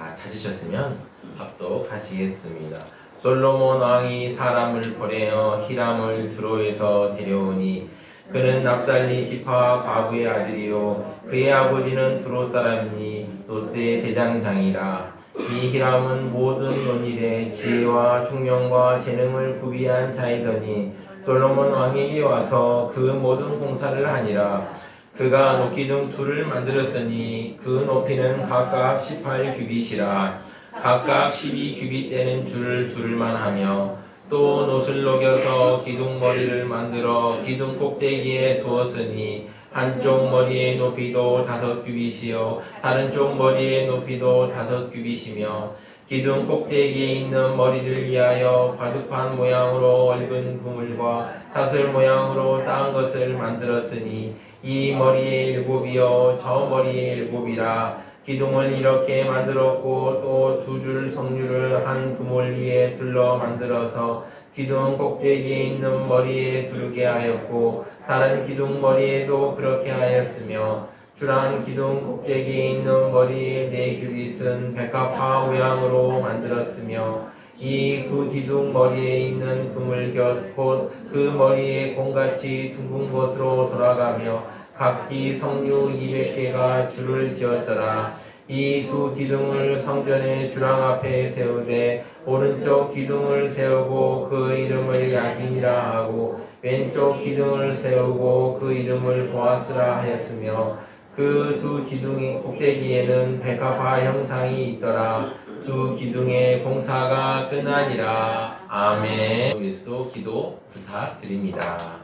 다 찾으셨으면 합독하시겠습니다. 솔로몬 왕이 사람을 보내어 히람을 두로에서 데려오니 그는 납달리 지파 과부의 아들이요 그의 아버지는 두로 사람이니 노스의 대장장이라. 이 히람은 모든 논일에 지혜와 총명과 재능을 구비한 자이더니 솔로몬 왕에게 와서 그 모든 공사를 하니라. 그가 높기둥 둘을 만들었으니 그 높이는 각각 18규빗이라. 각각 12규빗 되는 줄을 둘만 하며 또 놋을 녹여서 기둥 머리를 만들어 기둥 꼭대기에 두었으니 한쪽 머리의 높이도 5규빗이요 다른 쪽 머리의 높이도 5규빗이며 기둥 꼭대기에 있는 머리를 위하여 바둑판 모양으로 얽은 그물과 사슬 모양으로 따은 것을 만들었으니 이 머리의 7이요 저 머리의 7이라. 기둥을 이렇게 만들었고 또 2줄 석류를 한 그물 위에 둘러 만들어서 기둥 꼭대기에 있는 머리에 두르게 하였고 다른 기둥 머리에도 그렇게 하였으며 주란 기둥 꼭대기에 있는 머리의 4규빗은 백합화 모양으로 만들었으며 이 2 기둥 머리에 있는 그물 곁 곧 그 머리에 공같이 둥근 곳으로 돌아가며 각기 석류 200개가 줄을 지었더라. 이 2 기둥을 성전의 주랑 앞에 세우되 오른쪽 기둥을 세우고 그 이름을 야긴이라 하고 왼쪽 기둥을 세우고 그 이름을 보아스라 하였으며 그 2 기둥의 꼭대기에는 백합화 형상이 있더라. 2 기둥의 공사가 끝나니라. 아멘. 그리스도 기도 부탁드립니다.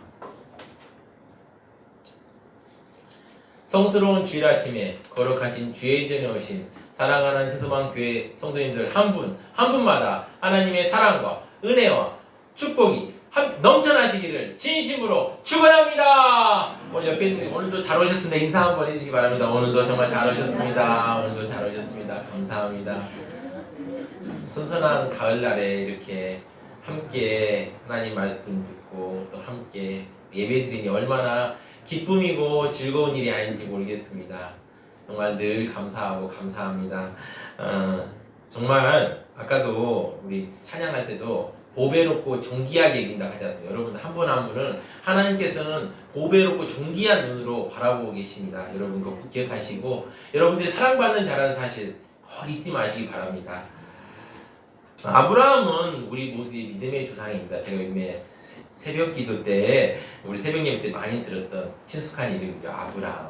성스러운 주일 아침에 거룩하신 주의 전에 오신 사랑하는 세소망 교회 성도님들 한 분마다 하나님의 사랑과 은혜와 축복이 넘쳐나시기를 진심으로 축원합니다. 오늘 옆에 있는 오늘도 잘 오셨습니다. 인사 한번 해주시기 바랍니다. 오늘도 정말 잘 오셨습니다. 오늘도 잘 오셨습니다. 감사합니다. 선선한 가을날에 이렇게 함께 하나님 말씀 듣고 또 함께 예배드리니 얼마나 기쁨이고 즐거운 일이 아닌지 모르겠습니다. 정말 늘 감사하고 감사합니다. 정말 아까도 우리 찬양할 때도 보배롭고 존귀하게 이긴다 하지 않습니까? 여러분 한 분 한 분은 하나님께서는 보배롭고 존귀한 눈으로 바라보고 계십니다. 여러분 그거 기억하시고 여러분들이 사랑받는 자라는 사실 잊지 마시기 바랍니다. 아브라함은 우리 모두의 믿음의 조상입니다. 제가 요즘에 새벽 기도 때 우리 새벽 예배 때 많이 들었던 친숙한 이름이죠. 아브라함.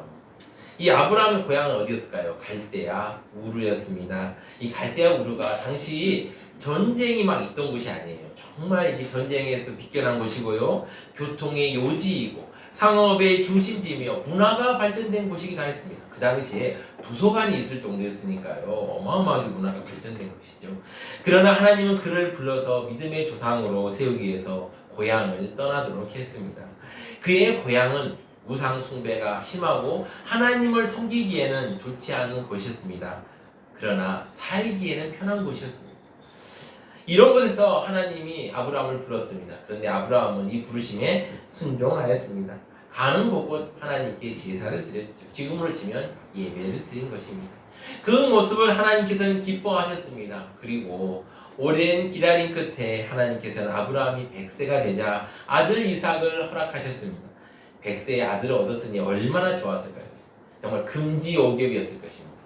이 아브라함의 고향은 어디였을까요? 갈대아 우르였습니다. 이 갈대아 우르가 당시 전쟁이 막 있던 곳이 아니에요. 정말 이게 전쟁에서 비껴난 곳이고요. 교통의 요지이고 상업의 중심지이며 문화가 발전된 곳이기도 했습니다. 그 당시에 도서관이 있을 정도였으니까요. 어마어마하게 문화가 발전된 곳이죠. 그러나 하나님은 그를 불러서 믿음의 조상으로 세우기 위해서 고향을 떠나도록 했습니다. 그의 고향은 우상 숭배가 심하고 하나님을 섬기기에는 좋지 않은 곳이었습니다. 그러나 살기에는 편한 곳이었습니다. 이런 곳에서 하나님이 아브라함을 불렀습니다. 그런데 아브라함은 이 부르심에 순종하였습니다. 가는 곳곳 하나님께 제사를 드렸죠. 지금으로 치면 예배를 드린 것입니다. 그 모습을 하나님께서는 기뻐하셨습니다. 그리고 오랜 기다림 끝에 하나님께서는 아브라함이 100세가 되자 아들 이삭을 허락하셨습니다. 100세의 아들을 얻었으니 얼마나 좋았을까요? 정말 금지오겹이었을 것입니다.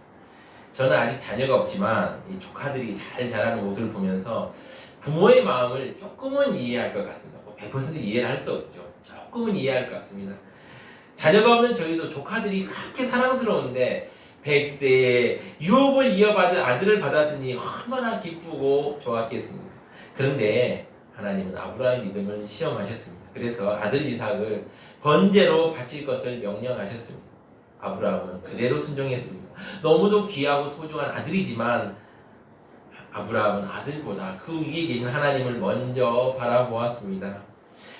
저는 아직 자녀가 없지만 이 조카들이 잘 자라는 모습을 보면서 부모의 마음을 조금은 이해할 것 같습니다. 100% 이해를 할 수 없죠. 조금은 이해할 것 같습니다. 자녀가 없는 저희도 조카들이 그렇게 사랑스러운데 100세에 유업을 이어받을 아들을 받았으니 얼마나 기쁘고 좋았겠습니까? 그런데 하나님은 아브라함의 믿음을 시험하셨습니다. 그래서 아들 이삭을 번제로 바칠 것을 명령하셨습니다. 아브라함은 그대로 순종했습니다. 너무도 귀하고 소중한 아들이지만 아브라함은 아들보다 그 위에 계신 하나님을 먼저 바라보았습니다.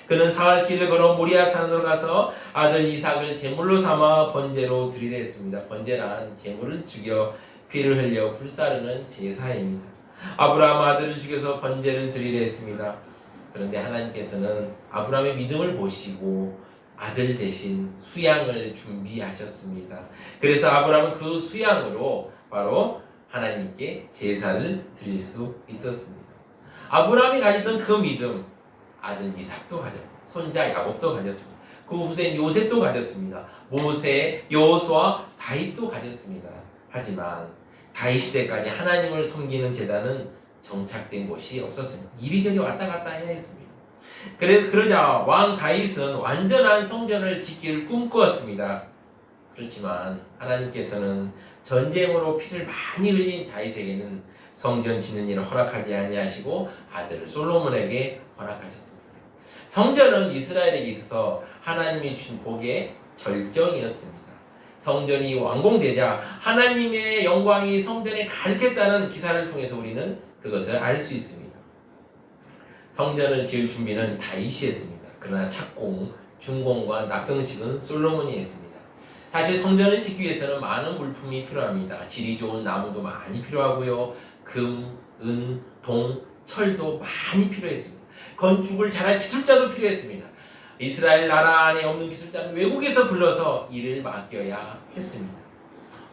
그는 사흘길을 걸어 모리아 산으로 가서 아들 이삭을 제물로 삼아 번제로 드리려 했습니다. 번제란 제물을 죽여 피를 흘려 불사르는 제사입니다. 아브라함 아들을 죽여서 번제를 드리려 했습니다. 그런데 하나님께서는 아브라함의 믿음을 보시고 아들 대신 수양을 준비하셨습니다. 그래서 아브라함은 그 수양으로 바로 하나님께 제사를 드릴 수 있었습니다. 아브라함이 가졌던 그 믿음, 아들 이삭도 가졌고 손자 야곱도 가졌습니다. 그 후세인 요셉도 가졌습니다. 모세, 여호수아, 다윗도 가졌습니다. 하지만 다윗 시대까지 하나님을 섬기는 제단은 정착된 곳이 없었습니다. 이리저리 왔다 갔다 해야 했습니다. 그러자 왕 다윗은 완전한 성전을 짓기를 꿈꾸었습니다. 그렇지만 하나님께서는 전쟁으로 피를 많이 흘린 다윗에게는 성전 짓는 일을 허락하지 아니하시고 아들 솔로몬에게 허락하셨습니다. 성전은 이스라엘에게 있어서 하나님이 주신 복의 절정이었습니다. 성전이 완공되자 하나님의 영광이 성전에 가득했다는 기사를 통해서 우리는 그것을 알 수 있습니다. 성전을 지을 준비는 다윗이 했습니다. 그러나 착공, 준공과 낙성식은 솔로몬이 했습니다. 사실 성전을 짓기 위해서는 많은 물품이 필요합니다. 질이 좋은 나무도 많이 필요하고요. 금, 은, 동, 철도 많이 필요했습니다. 건축을 잘할 기술자도 필요했습니다. 이스라엘 나라 안에 없는 기술자는 외국에서 불러서 일을 맡겨야 했습니다.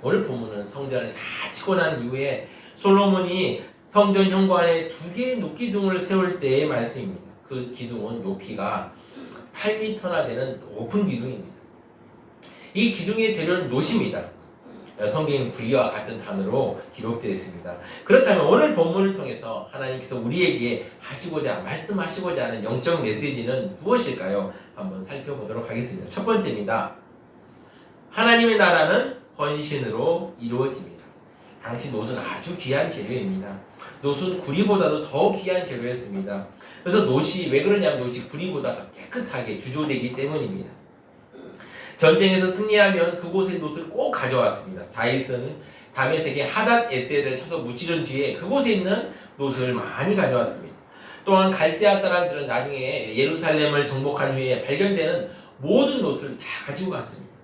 오늘 본문은 성전을 다 치고 난 이후에 솔로몬이 성전 현관에 2개의 녹기둥을 세울 때의 말씀입니다. 그 기둥은 높이가 8m나 되는 높은 기둥입니다. 이 기둥의 재료는 노십니다. 성경에는 구리와 같은 단어로 기록되어 있습니다. 그렇다면 오늘 본문을 통해서 하나님께서 우리에게 말씀하시고자 하는 영적 메시지는 무엇일까요? 한번 살펴보도록 하겠습니다. 첫 번째입니다. 하나님의 나라는 헌신으로 이루어집니다. 당시 노수는 아주 귀한 재료입니다. 노수는 구리보다도 더 귀한 재료였습니다. 그래서 노시, 왜 그러냐면 노시 구리보다 더 깨끗하게 주조되기 때문입니다. 전쟁에서 승리하면 그곳의 노수를 꼭 가져왔습니다. 다윗은 다메섹의 하닷 에셀을 쳐서 무찌른 뒤에 그곳에 있는 노수를 많이 가져왔습니다. 또한 갈대아 사람들은 나중에 예루살렘을 정복한 후에 발견되는 모든 노수를 다 가지고 갔습니다.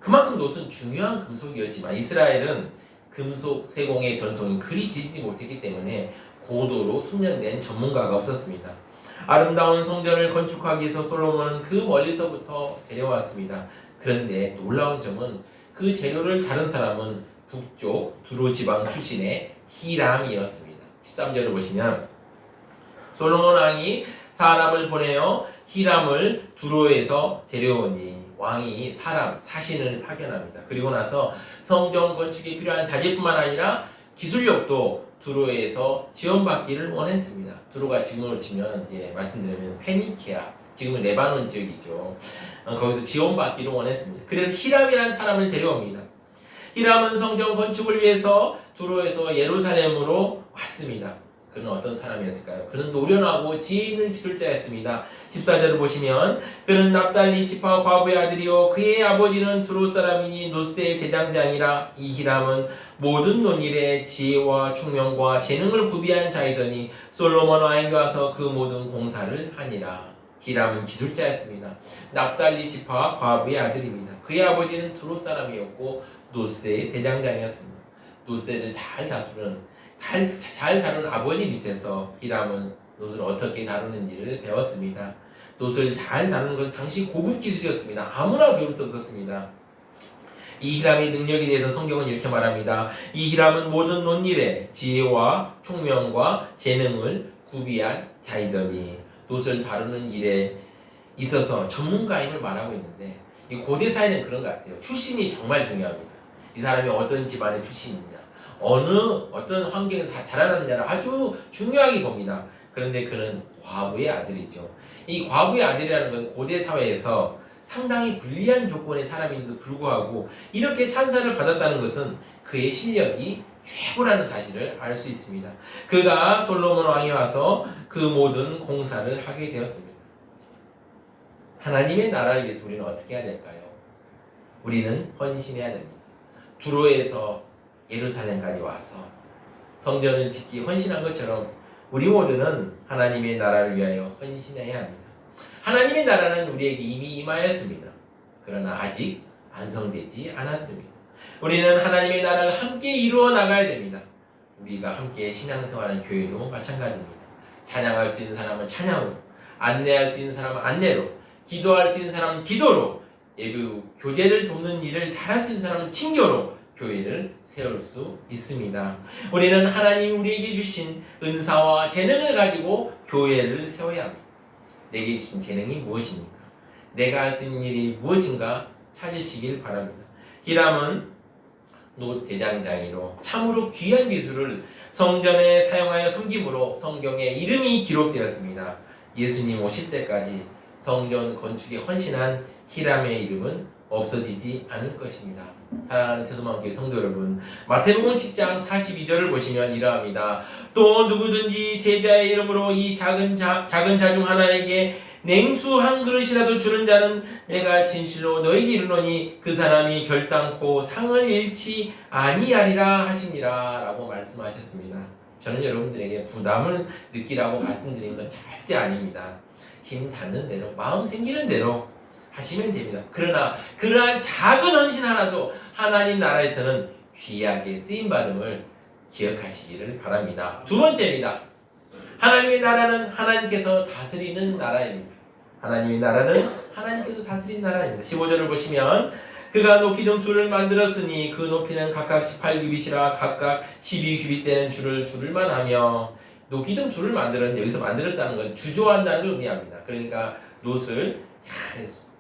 그만큼 노수는 중요한 금속이었지만 이스라엘은 금속 세공의 전통이 그리 길지 못했기 때문에 고도로 숙련된 전문가가 없었습니다. 아름다운 성전을 건축하기 위해서 솔로몬은 그 멀리서부터 데려왔습니다. 그런데 놀라운 점은 그 재료를 다룬 사람은 북쪽 두로 지방 출신의 히람이었습니다. 13절을 보시면 솔로몬 왕이 사람을 보내어 히람을 두로에서 데려오니 왕이 사신을 파견합니다. 그리고 나서 성전 건축에 필요한 자재뿐만 아니라 기술력도 두로에서 지원받기를 원했습니다. 두로가 지금으로 치면 말씀드리면 페니키아, 지금은 레바논 지역이죠. 거기서 지원받기를 원했습니다. 그래서 히람이라는 사람을 데려옵니다. 히람은 성전 건축을 위해서 두로에서 예루살렘으로 왔습니다. 그는 어떤 사람이었을까요? 그는 노련하고 지혜 있는 기술자였습니다. 14절을 보시면 그는 납달리 지파 과부의 아들이요 그의 아버지는 두로 사람이니 노스의 대장장이라. 이 히람은 모든 논일에 지혜와 총명과 재능을 구비한 자이더니 솔로몬 왕에게 와서 그 모든 공사를 하니라. 히람은 기술자였습니다. 납달리 지파 과부의 아들입니다. 그의 아버지는 두로 사람이었고 노스의 대장장이었습니다. 노스를 잘 다루는 아버지 밑에서 히람은 노스를 어떻게 다루는지를 배웠습니다. 노스를 잘 다루는 것은 당시 고급 기술이었습니다. 아무나 배울 수 없었습니다. 이 히람의 능력에 대해서 성경은 이렇게 말합니다. 이 히람은 모든 논일에 지혜와 총명과 재능을 구비한 자이더니. 노스를 다루는 일에 있어서 전문가임을 말하고 있는데 이 고대 사회는 그런 것 같아요. 출신이 정말 중요합니다. 이 사람이 어떤 집안의 출신이냐, 어떤 환경에서 자라났느냐를 아주 중요하게 봅니다. 그런데 그는 과부의 아들이죠. 이 과부의 아들이라는 건 고대 사회에서 상당히 불리한 조건의 사람인데도 불구하고 이렇게 찬사를 받았다는 것은 그의 실력이 최고라는 사실을 알 수 있습니다. 그가 솔로몬 왕이 와서 그 모든 공사를 하게 되었습니다. 하나님의 나라를 위해서 우리는 어떻게 해야 될까요? 우리는 헌신해야 됩니다. 두로에서 예루살렘까지 와서 성전을 짓기 헌신한 것처럼 우리 모두는 하나님의 나라를 위하여 헌신해야 합니다. 하나님의 나라는 우리에게 이미 임하였습니다. 그러나 아직 완성되지 않았습니다. 우리는 하나님의 나라를 함께 이루어 나가야 됩니다. 우리가 함께 신앙생활하는 교회도 마찬가지입니다. 찬양할 수 있는 사람은 찬양으로, 안내할 수 있는 사람은 안내로, 기도할 수 있는 사람은 기도로, 예배 교제를 돕는 일을 잘할 수 있는 사람은 친교로 교회를 세울 수 있습니다. 우리는 하나님 우리에게 주신 은사와 재능을 가지고 교회를 세워야 합니다. 내게 주신 재능이 무엇입니까? 내가 할 수 있는 일이 무엇인가 찾으시길 바랍니다. 히람은 노 대장장이로 참으로 귀한 기술을 성전에 사용하여 섬김으로 성경에 이름이 기록되었습니다. 예수님 오실 때까지 성전 건축에 헌신한 히람의 이름은 없어지지 않을 것입니다. 사랑하는 세소망교회 성도 여러분, 마태복음 10장 42절을 보시면 이러합니다. 또 누구든지 제자의 이름으로 이 작은 자 중 하나에게 냉수 한 그릇이라도 주는 자는 내가 진실로 너희에게 이르노니 그 사람이 결단코 상을 잃지 아니하리라 하시니라 라고 말씀하셨습니다. 저는 여러분들에게 부담을 느끼라고 말씀드린 건 절대 아닙니다. 힘 닿는 대로, 마음 생기는 대로 하시면 됩니다. 그러나 그러한 작은 헌신 하나도 하나님 나라에서는 귀하게 쓰임받음을 기억하시기를 바랍니다. 두 번째입니다. 하나님의 나라는 하나님께서 다스리는 나라입니다. 하나님의 나라는 하나님께서 다스리는 나라입니다. 15절을 보시면 그가 높이등 줄을 만들었으니 그 높이는 각각 18규빗이라 각각 12규빗 되는 줄을만 하며 높이등 줄을 만들었는데 여기서 만들었다는 건 주조한다는 의미합니다. 그러니까 놋을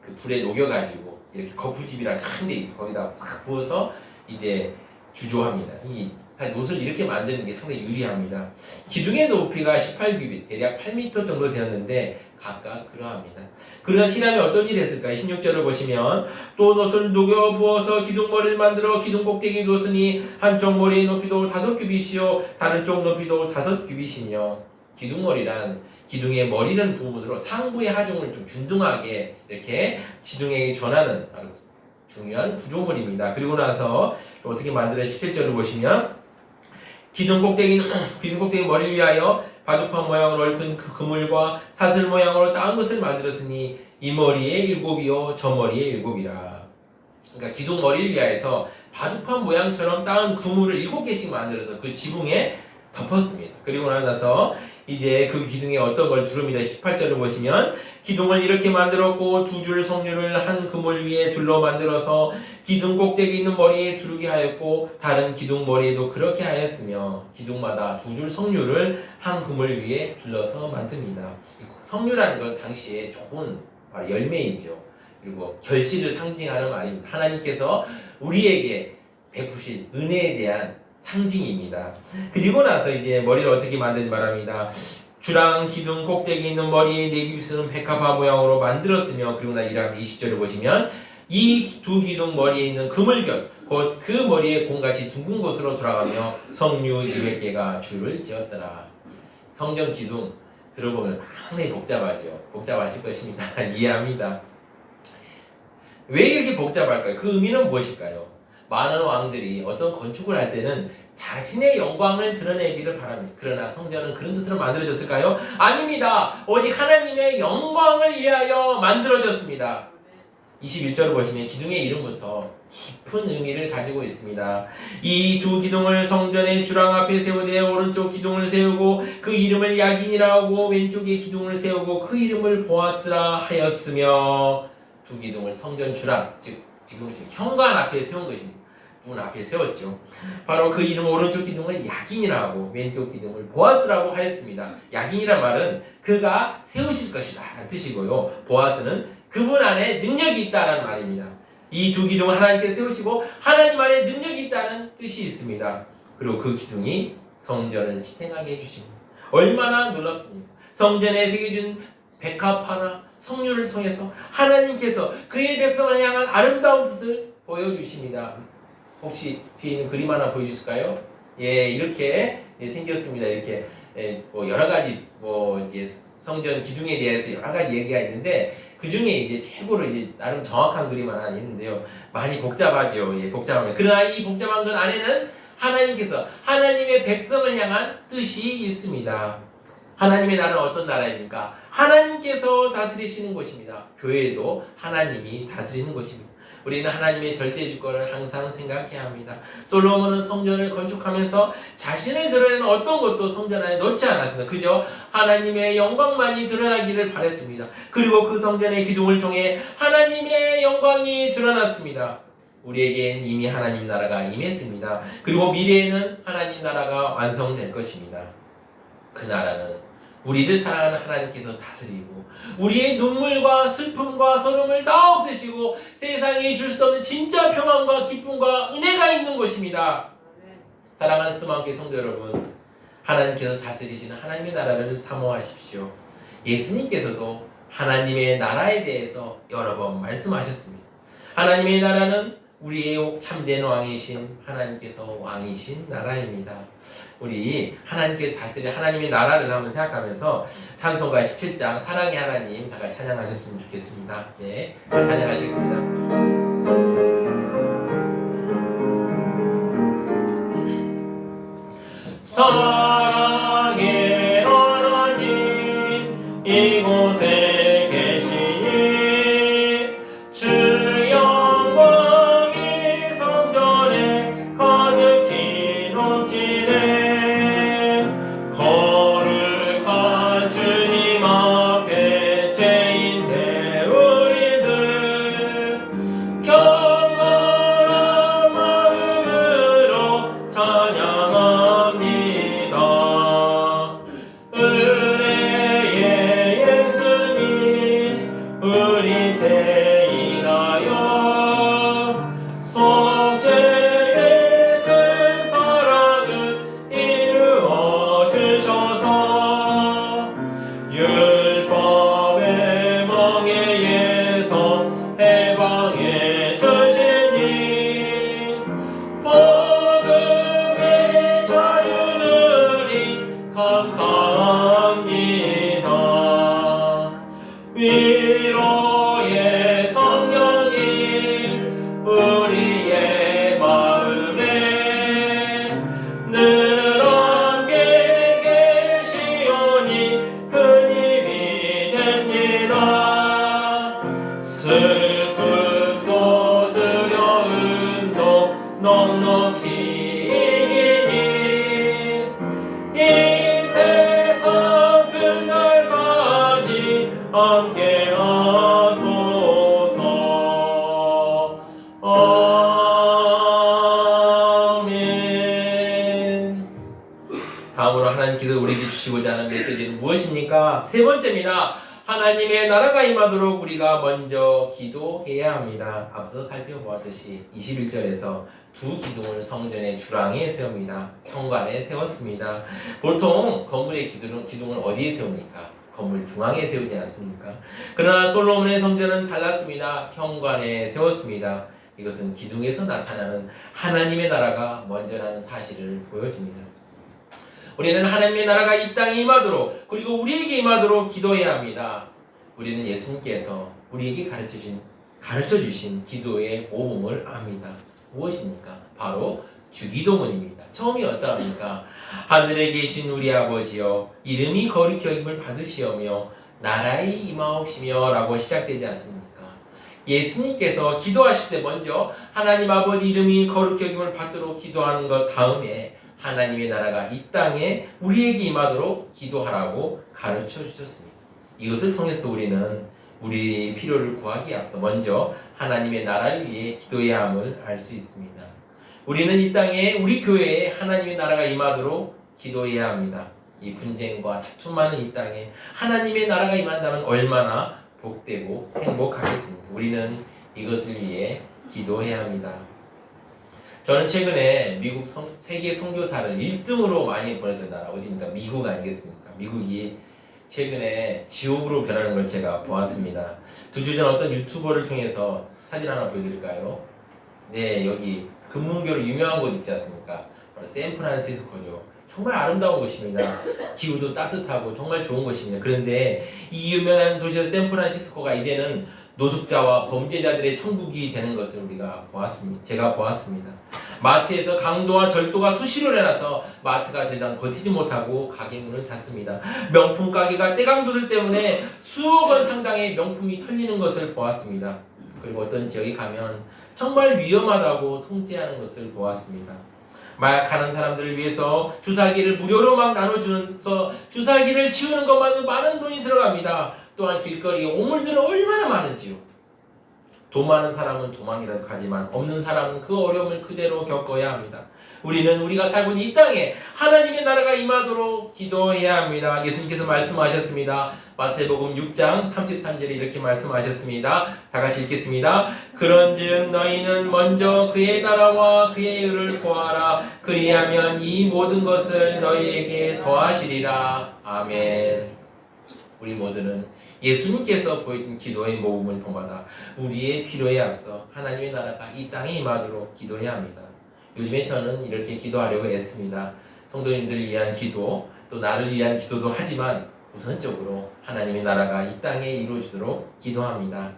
그 불에 녹여가지고 이렇게 거푸집이랑 큰데 거기다 딱 부어서 이제 주조합니다. 이 사실 놋을 이렇게 만드는 게 상당히 유리합니다. 기둥의 높이가 18규빗, 대략 8m 정도 되었는데 각각 그러합니다. 그러나 히람이 어떤 일을 했을까요? 16절을 보시면 또 놋을 녹여 부어서 기둥머리를 만들어 기둥 꼭대기에 놓으니 한쪽 머리의 높이도 5규빗이요 다른 쪽 높이도 5규빗이며 기둥머리란 기둥의 머리는 부분으로 상부의 하중을 좀 균등하게 이렇게 지둥에게 전하는 아주 중요한 구조물입니다. 그리고 나서 어떻게 만들어 17절을 보시면 기둥 꼭대기 머리를 위하여 바둑판 모양으로 얽은 그 그물과 사슬 모양으로 따은 것을 만들었으니 이 머리에 7이요 저 머리에 7이라. 그러니까 기둥 머리를 위하여서 바둑판 모양처럼 따은 그물을 7개씩 만들어서 그 지붕에 덮었습니다. 그리고 나서 이제 그 기둥에 어떤 걸 두릅니다. 18절을 보시면 기둥을 이렇게 만들었고 두 줄 석류를 한 그물 위에 둘러 만들어서 기둥 꼭대기 있는 머리에 두르게 하였고 다른 기둥 머리에도 그렇게 하였으며 기둥마다 두 줄 석류를 한 그물 위에 둘러서 만듭니다. 석류라는 건 당시에 좋은 바로 열매이죠. 그리고 결실을 상징하는 말입니다. 하나님께서 우리에게 베푸실 은혜에 대한 상징입니다. 그리고 나서 이제 머리를 어떻게 만드는지 말합니다. 주랑 기둥 꼭대기 있는 머리에 4규빗은 백합화 모양으로 만들었으며 그리고 나 20절을 보시면 이 두 기둥 머리에 있는 그물결 곧 그 머리에 공같이 둥근 곳으로 돌아가며 석류 200개가 줄을 지었더라. 성전 기둥 들어보면 상당히 복잡하죠. 복잡하실 것입니다. 이해합니다. 왜 이렇게 복잡할까요? 그 의미는 무엇일까요? 많은 왕들이 어떤 건축을 할 때는 자신의 영광을 드러내기를 바랍니다. 그러나 성전은 그런 뜻으로 만들어졌을까요? 아닙니다. 오직 하나님의 영광을 위하여 만들어졌습니다. 21절을 보시면 기둥의 이름부터 깊은 의미를 가지고 있습니다. 이 두 기둥을 성전의 주랑 앞에 세우되 오른쪽 기둥을 세우고 그 이름을 야긴이라 하고 왼쪽에 기둥을 세우고 그 이름을 보아스라 하였으며 두 기둥을 성전 주랑 즉 지금 현관 앞에 세운 것입니다. 문 앞에 세웠죠. 바로 그 이름 오른쪽 기둥을 야긴이라고 왼쪽 기둥을 보아스라고 하였습니다. 야긴이란 말은 그가 세우실 것이다 라는 뜻이고요. 보아스는 그분 안에 능력이 있다라는 말입니다. 이 두 기둥을 하나님께 세우시고 하나님 안에 능력이 있다는 뜻이 있습니다. 그리고 그 기둥이 성전을 지탱하게 해주십니다. 얼마나 놀랍습니까? 성전에 새겨진 백합화나 석류를 통해서 하나님께서 그의 백성을 향한 아름다운 뜻을 보여주십니다. 혹시 뒤에 있는 그림 하나 보여주실까요? 예, 이렇게 생겼습니다. 이렇게 뭐 여러 가지 이제 성전 기둥에 대해서 여러 가지 얘기가 있는데 그 중에 이제 최고로 이제 나름 정확한 그림 하나 있는데요. 많이 복잡하죠. 예, 복잡합니다. 그러나 이 복잡한 것 안에는 하나님께서 하나님의 백성을 향한 뜻이 있습니다. 하나님의 나라는 어떤 나라입니까? 하나님께서 다스리시는 곳입니다. 교회도 하나님이 다스리는 곳입니다. 우리는 하나님의 절대 주권을 항상 생각해야 합니다. 솔로몬은 성전을 건축하면서 자신을 드러내는 어떤 것도 성전 안에 넣지 않았습니다. 그저 하나님의 영광만이 드러나기를 바랬습니다. 그리고 그 성전의 기둥을 통해 하나님의 영광이 드러났습니다. 우리에겐 이미 하나님 나라가 임했습니다. 그리고 미래에는 하나님 나라가 완성될 것입니다. 그 나라는 우리를 사랑하는 하나님께서 다스리고 우리의 눈물과 슬픔과 서름을 다 없애시고 세상이 줄 수 없는 진짜 평안과 기쁨과 은혜가 있는 곳입니다. 사랑하는 수망교회 성도 여러분, 하나님께서 다스리시는 하나님의 나라를 사모하십시오. 예수님께서도 하나님의 나라에 대해서 여러 번 말씀하셨습니다. 하나님의 나라는 우리의 참된 왕이신 하나님께서 왕이신 나라입니다. 우리 하나님께서 다스릴 하나님의 나라를 한번 생각하면서 찬송가 17장 사랑의 하나님 다 같이 찬양하셨으면 좋겠습니다. 네, 찬양하시겠습니다. 사랑의 하나님 이곳에 계시니 주 영광이 성전에 가득히 넘치네. 거룩한 주님 앞에 죄인된 우리들 경건한 마음으로 찬양합니다. 은혜의 예수님 우리 죄 인하여 속죄의 큰 사랑을 이루어 주셔서 율법의 멍에에서 해방해 주시니 복음의 자유를 감사합니다. 위로의 성령이 우리의 마음에 늘 함께 계시오니 큰 힘이 됩니다. 슬픔도 두려움도 넉넉히 이기니 이 세상 끝날까지 함께 하소서. 아멘. 다음으로 하나님께서 우리에게 주시고자 하는 메시지는 무엇입니까? 세 번째입니다. 하나님의 나라가 임하도록 우리가 먼저 기도해야 합니다. 앞서 살펴보았듯이 21절에서 두 기둥을 성전의 주랑에 세웁니다. 현관에 세웠습니다. 보통 건물의 기둥을 어디에 세웁니까? 건물 중앙에 세우지 않습니까? 그러나 솔로몬의 성전은 달랐습니다. 현관에 세웠습니다. 이것은 기둥에서 나타나는 하나님의 나라가 먼저라는 사실을 보여줍니다. 우리는 하나님의 나라가 이 땅에 임하도록 그리고 우리에게 임하도록 기도해야 합니다. 우리는 예수님께서 우리에게 가르쳐주신 기도의 모범을 압니다. 무엇입니까? 바로 주기도문입니다. 처음이 어떠합니까? 하늘에 계신 우리 아버지여 이름이 거룩히 여김을 받으시오며 나라의 임하옵시며 라고 시작되지 않습니까? 예수님께서 기도하실 때 먼저 하나님 아버지 이름이 거룩히 여김을 받도록 기도하는 것 다음에 하나님의 나라가 이 땅에 우리에게 임하도록 기도하라고 가르쳐 주셨습니다. 이것을 통해서 우리는 우리 필요를 구하기에 앞서 먼저 하나님의 나라를 위해 기도해야 함을 알 수 있습니다. 우리는 이 땅에 우리 교회에 하나님의 나라가 임하도록 기도해야 합니다. 이 분쟁과 다툼 많은 이 땅에 하나님의 나라가 임한다면 얼마나 복되고 행복하겠습니까? 우리는 이것을 위해 기도해야 합니다. 저는 최근에 미국 세계 선교사를 1등으로 많이 보냈던 나라 어디입니까? 미국 아니겠습니까? 미국이 최근에 지옥으로 변하는 걸 제가 보았습니다. 2주 전 어떤 유튜버를 통해서 사진 하나 보여드릴까요? 네, 여기 금문교로 유명한 곳 있지 않습니까? 바로 샌프란시스코죠. 정말 아름다운 곳입니다. 기후도 따뜻하고 정말 좋은 곳입니다. 그런데 이 유명한 도시 샌프란시스코가 이제는 노숙자와 범죄자들의 천국이 되는 것을 제가 보았습니다. 마트에서 강도와 절도가 수시로 일어나서 마트가 더 이상 버티지 못하고 가게 문을 닫습니다. 명품 가게가 떼강도들 때문에 수억 원 상당의 명품이 털리는 것을 보았습니다. 그리고 어떤 지역에 가면 정말 위험하다고 통제하는 것을 보았습니다. 마약하는 사람들을 위해서 주사기를 무료로 막 나눠주면서 주사기를 치우는 것만으로 많은 돈이 들어갑니다. 또한 길거리에 오물들은 얼마나 많은지요. 돈 많은 사람은 도망이라도 가지만 없는 사람은 그 어려움을 그대로 겪어야 합니다. 우리는 우리가 살고 있는 이 땅에 하나님의 나라가 임하도록 기도해야 합니다. 예수님께서 말씀하셨습니다. 마태복음 6장 33절에 이렇게 말씀하셨습니다. 다 같이 읽겠습니다. 그런즉 너희는 먼저 그의 나라와 그의 의를 구하라. 그리하면 이 모든 것을 너희에게 더하시리라. 아멘. 우리 모두는 예수님께서 보여준 기도의 모범을 본받아 우리의 필요에 앞서 하나님의 나라가 이 땅에 임하도록 기도해야 합니다. 요즘에 저는 이렇게 기도하려고 애씁니다. 성도님들을 위한 기도, 또 나를 위한 기도도 하지만 우선적으로 하나님의 나라가 이 땅에 이루어지도록 기도합니다.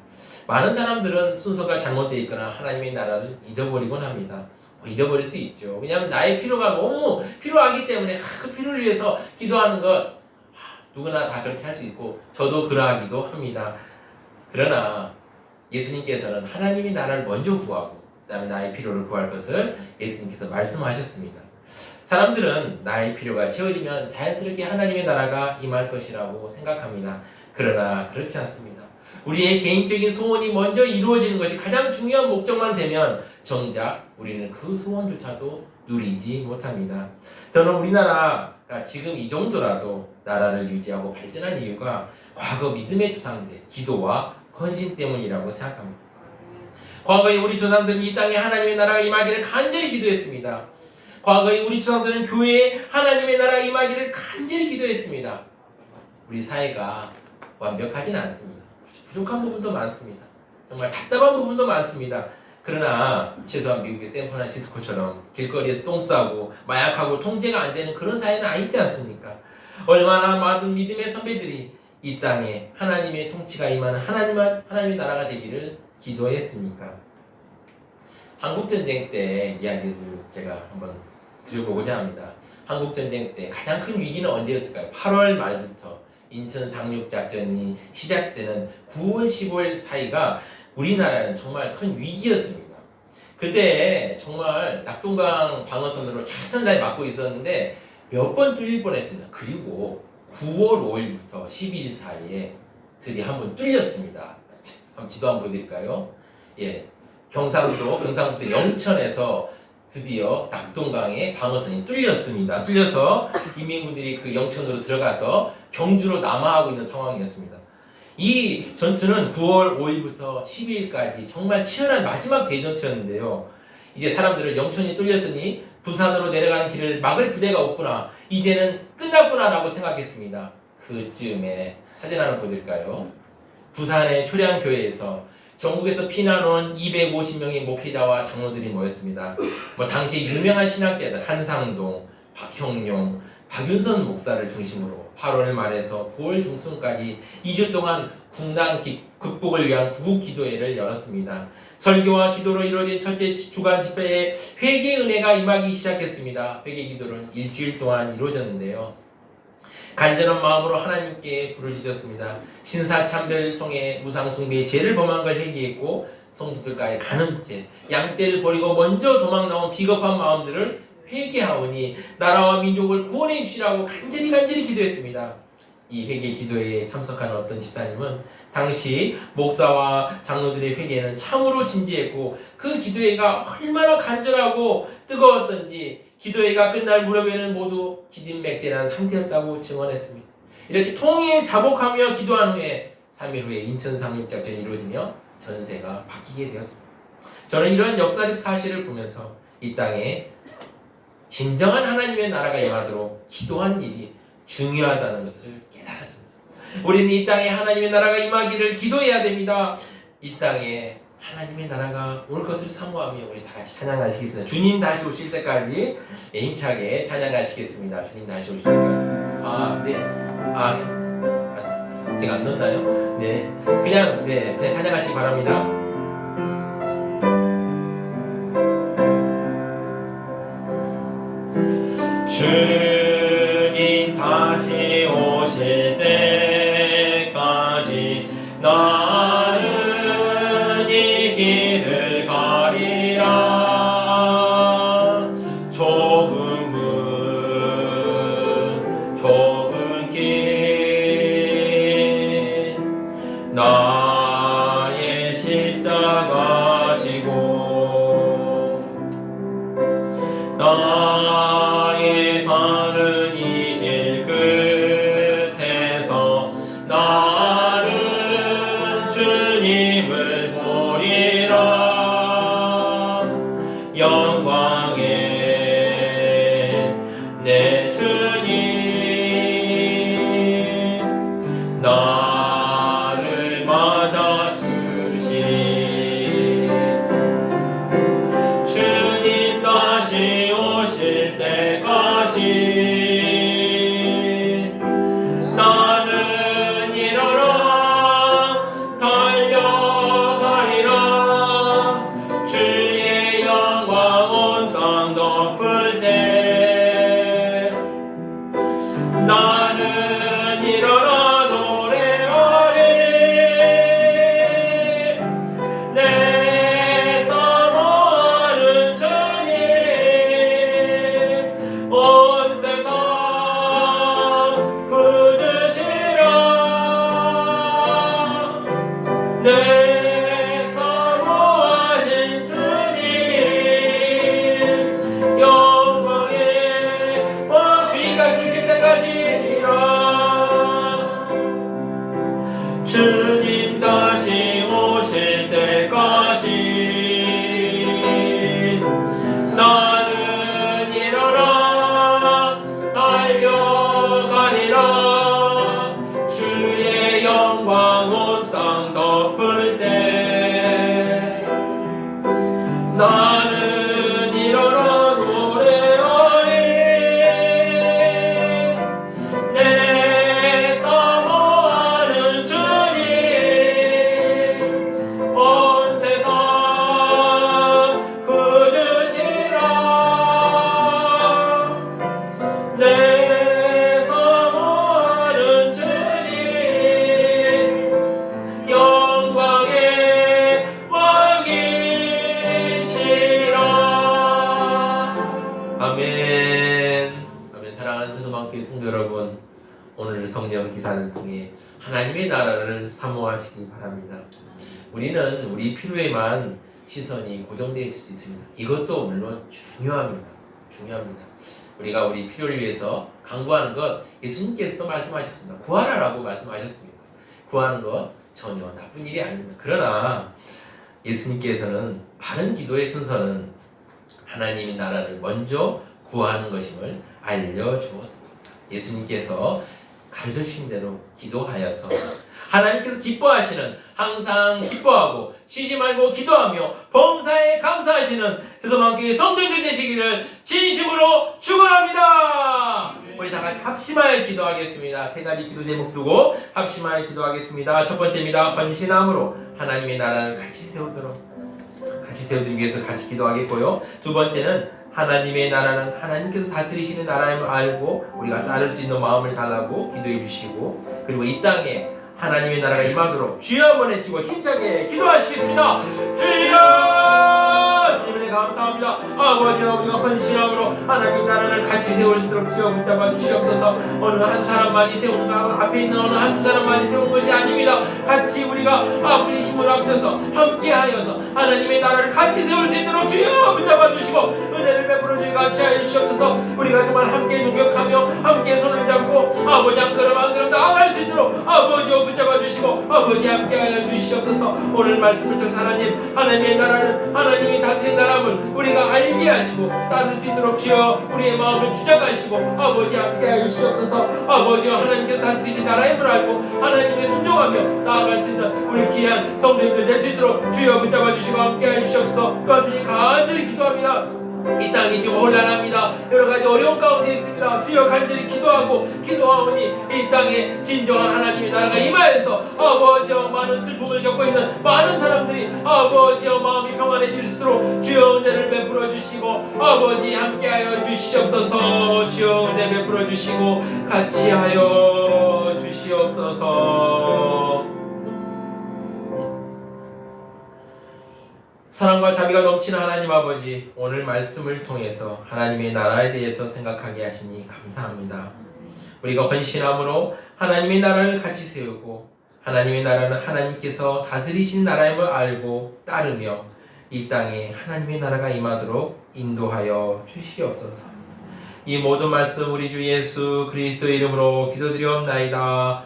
많은 사람들은 순서가 잘못되어 있거나 하나님의 나라를 잊어버리곤 합니다. 잊어버릴 수 있죠. 왜냐하면 나의 필요가 너무 필요하기 때문에 그 필요를 위해서 기도하는 것 누구나 다 그렇게 할 수 있고 저도 그러하기도 합니다. 그러나 예수님께서는 하나님의 나라를 먼저 구하고 그 다음에 나의 필요를 구할 것을 예수님께서 말씀하셨습니다. 사람들은 나의 필요가 채워지면 자연스럽게 하나님의 나라가 임할 것이라고 생각합니다. 그러나 그렇지 않습니다. 우리의 개인적인 소원이 먼저 이루어지는 것이 가장 중요한 목적만 되면 정작 우리는 그 소원조차도 누리지 못합니다. 저는 우리나라가 지금 이 정도라도 나라를 유지하고 발전한 이유가 과거 믿음의 조상들의 기도와 헌신 때문이라고 생각합니다. 과거에 우리 조상들은 이 땅에 하나님의 나라가 임하기를 간절히 기도했습니다. 과거에 우리 조상들은 교회에 하나님의 나라가 임하기를 간절히 기도했습니다. 우리 사회가 완벽하진 않습니다. 부족한 부분도 많습니다. 정말 답답한 부분도 많습니다. 그러나 최소한 미국의 샌프란시스코처럼 길거리에서 똥 싸고 마약하고 통제가 안 되는 그런 사회는 아니지 않습니까? 얼마나 많은 믿음의 선배들이 이 땅에 하나님의 통치가 임하는 하나님의 나라가 되기를 기도했습니까? 한국전쟁 때 이야기를 제가 한번 드려보고자 합니다. 한국전쟁 때 가장 큰 위기는 언제였을까요? 8월 말부터 인천 상륙작전이 시작되는 9월, 10월 사이가 우리나라는 정말 큰 위기였습니다. 그때 정말 낙동강 방어선으로 최선을 막고 있었는데 몇 번 뚫릴 뻔했습니다. 그리고 9월 5일부터 12일 사이에 드디어 한번 뚫렸습니다. 한번 지도 한번 보여드릴까요? 예, 경상북도 영천에서 드디어 낙동강의 방어선이 뚫렸습니다. 뚫려서 인민군들이 그 영천으로 들어가서 경주로 남하하고 있는 상황이었습니다. 이 전투는 9월 5일부터 12일까지 정말 치열한 마지막 대전투였는데요. 이제 사람들은 영천이 뚫렸으니 부산으로 내려가는 길을 막을 부대가 없구나, 이제는 끝났구나 라고 생각했습니다. 그쯤에 사진 하나 보여드릴까요? 부산의 초량교회에서 전국에서 피난 온 250명의 목회자와 장로들이 모였습니다. 당시 유명한 신학자들 한상동, 박형룡, 박윤선 목사를 중심으로 8월 말에서 9월 중순까지 2주 동안 국난 극복을 위한 구국 기도회를 열었습니다. 설교와 기도로 이루어진 첫째 주간 집회에 회개 은혜가 임하기 시작했습니다. 회개 기도는 일주일 동안 이루어졌는데요. 간절한 마음으로 하나님께 부르짖었습니다. 신사참배를 통해 무상숭배의 죄를 범한 걸 회개했고 성도들과의 간음죄, 양떼를 버리고 먼저 도망 나온 비겁한 마음들을 회개하오니 나라와 민족을 구원해 주시라고 간절히 기도했습니다. 이 회개 기도에 참석한 어떤 집사님은 당시 목사와 장로들의 회개는 참으로 진지했고 그 기도회가 얼마나 간절하고 뜨거웠던지 기도회가 끝날 무렵에는 모두 기진맥진한 상태였다고 증언했습니다. 이렇게 통해 자복하며 기도한 후에 3일 후에 인천 상륙작전이 이루어지며 전세가 바뀌게 되었습니다. 저는 이러한 역사적 사실을 보면서 이 땅에 진정한 하나님의 나라가 임하도록 기도한 일이 중요하다는 것을 깨달았습니다. 우리는 이 땅에 하나님의 나라가 임하기를 기도해야 됩니다. 이 땅에 하나님의 나라가 올 것을 사모하며 우리 다 같이 찬양하시겠습니다. 주님 다시 오실 때까지 힘차게 찬양하시겠습니다. 주님 다시 오실 때까지. 네. 제가 안 넣었나요? 네. 그냥 찬양하시기 바랍니다. 주님 다시 오실 때까지 나는 이 길을 가리라. 좁은 길 나의 십자가 나의 발은 이 길 끝에서 나는 주님을 보리라. 영광의 내 주님 나를 맞아주신 주님 다시 오실 때까지 나는 일어나 달려가리라. 주의 영광 온 땅 덮을 때 나는 일어나 노래하리. 내 사모하는 주님 온 세상 굳으시라. 내 사모하신 주님 영광의 주님까지 오실 때까지라. 주님 다시 오실 때까지 나는 일어나 달려가리라. 주의 영광 온 땅 덮을 때 나는 일어나 노래하리. 내 사모하는 주님 온 세상 굳으시라. 내 사모하는 주님 영광의 왕이시라. 아멘. 아멘. 사랑하는 세소망교회 성도 여러분, 오늘 성령 기사를 통해 하나님의 나라를 사모하시기 바랍니다. 우리는 우리 필요에만 시선이 고정되어 있을 수 있습니다. 이것도 물론 중요합니다. 우리가 우리 필요를 위해서 간구하는 것, 예수님께서도 말씀하셨습니다. 구하라라고 말씀하셨습니다. 구하는 것 전혀 나쁜 일이 아닙니다. 그러나 예수님께서는 바른 기도의 순서는 하나님의 나라를 먼저 구하는 것임을 알려주었습니다. 예수님께서 가르쳐 주신 대로 기도하여서 하나님께서 기뻐하시는, 항상 기뻐하고 쉬지 말고 기도하며 범사에 감사하시는 세소망교회 성도들 되시기를 진심으로 축원합니다. 우리 다 같이 합심하여 기도하겠습니다. 세 가지 기도 제목 두고 합심하여 기도하겠습니다. 첫 번째입니다. 헌신함으로 하나님의 나라를 같이 세우기 위해서 같이 기도하겠고요. 두 번째는 하나님의 나라는 하나님께서 다스리시는 나라임을 알고 우리가 따를 수 있는 마음을 달라고 기도해 주시고, 그리고 이 땅에 하나님의 나라가 임하도록 주여 한번 외치고 힘차게 기도하시겠습니다. 주여! 주님에 감사합니다. 아버지와 우리가 헌신함으로 하나님 나라를 같이 세울수록 주여 붙잡아 주시옵소서. 어느 한 사람만이 세우는 것, 앞에 있는 어느 한 사람만이 세우는 것이 아닙니다. 같이 우리가 아버지 힘을 합쳐서 함께하여서 하나님의 나라를 같이 세울 수 있도록 주여 붙잡아 주시고 은혜를 베풀어 주시고 같이 하여 주시옵소서. 우리가 정말 함께 동역하며 함께 손을 잡고 아버지 한 걸음 한 걸음 나아갈 수 있도록 아버지와 붙잡아 주시고 아버지 함께하여 주시옵소서. 오늘 말씀을 통해 하나님의 나라는 하나님이 다스린 나라임을 우리가 알게 하시고 따를 수 있도록 주여 우리의 마음을 주장하시고 아버지 함께하여 주시옵소서. 아버지와 하나님께서 다스리신 나라임을 알고 하나님의 순종하며 나아갈 수 있는 우리 귀한 성도님들 될 수 있도록 주여 붙잡아 주시고 함께하여 주시옵소서. 그것이 간절히 기도합니다. 이 땅이 지금 혼란합니다. 여러가지 어려운 가운데 있습니다. 주여 간절히 기도하오니 이 땅에 진정한 하나님의 나라가 임하여서 아버지와 많은 슬픔을 겪고 있는 많은 사람들이 아버지와 마음이 평안해질수록 주여 은혜를 베풀어 주시고 아버지 함께하여 주시옵소서. 주여 은혜 베풀어 주시고 같이 하여 주시옵소서. 사랑과 자비가 넘치는 하나님 아버지, 오늘 말씀을 통해서 하나님의 나라에 대해서 생각하게 하시니 감사합니다. 우리가 헌신함으로 하나님의 나라를 같이 세우고 하나님의 나라는 하나님께서 다스리신 나라임을 알고 따르며 이 땅에 하나님의 나라가 임하도록 인도하여 주시옵소서. 이 모든 말씀 우리 주 예수 그리스도의 이름으로 기도드리옵나이다.